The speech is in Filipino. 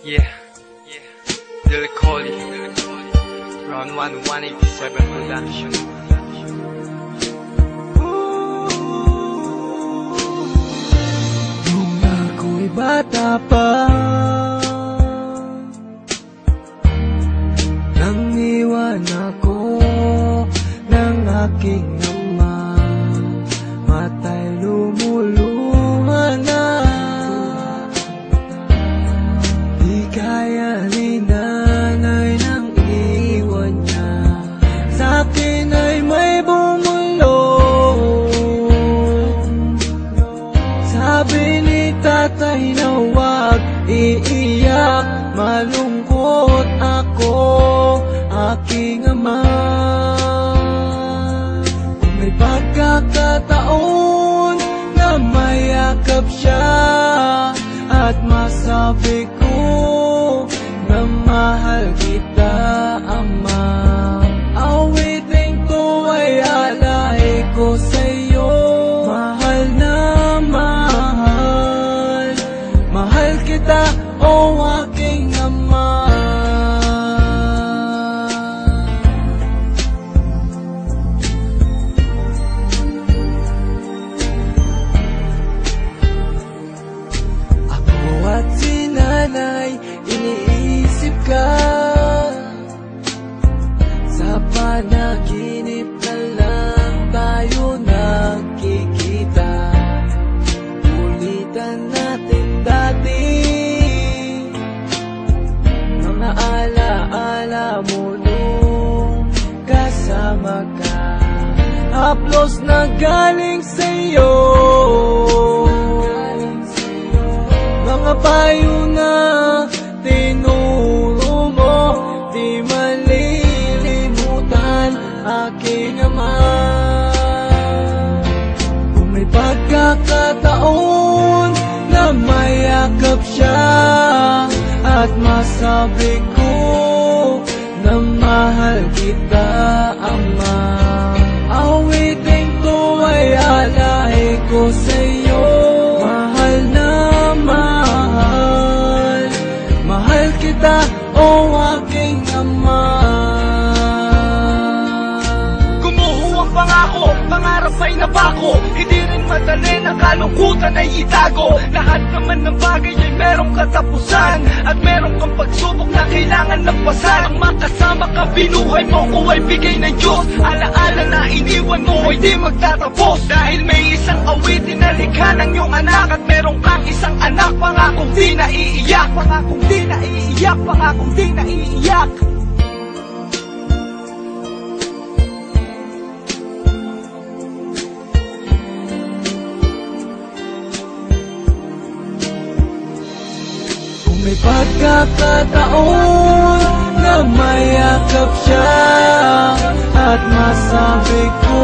Yeah, Lil Collie, Round 1, 187 Production. Nung ako'y bata pa, nang iwan ako ng aking ama, matay lumuluha na. Di kaya ni nanay nang iwan niya, sa'kin ay may bumulong. Sabi ni tatay na huwag iiyak, malungkot ako, aking ama. Kung may pagkakataon na mayakap siya at masabi ko na mahal kita, ama, awiting to ay alay ko sa'yo. Mahal na mahal, mahal kita, o aking ama. Ako at si nanay, iniisip ka. Sa panaginip na lang tayo nagkikita. Ulitan natin dati mga alaala mo nung kasama ka. Haplos na galing sa'yo, mga payo na tinuro mo, di malilimutan, aking ama. Kung may pagkakataon na mayakap siya at masabi ko na mahal kita, ama, awiting to ay alay ko sa'yo. Mahal na mahal, mahal kita, o aking ama. Gumuho ang pangako, pangarap ay nabako. Hindi rin madali na kalungkutan ay itago. Lahat naman ng bagay ay merong katapusan, at meron kang pagsubok na kailangan lagpasan. Ang makasama ka, binuhay mo ko ay bigay ng Diyos. Alaala na iniwan mo ay di magtatapos, dahil may isang awitin na likha ng iyong anak. At meron kang isang anak, pangakong di naiiyak, pangakong di naiiyak, pangakong di naiiyak. Kung may pagkakataon na mayakap siya at masabi ko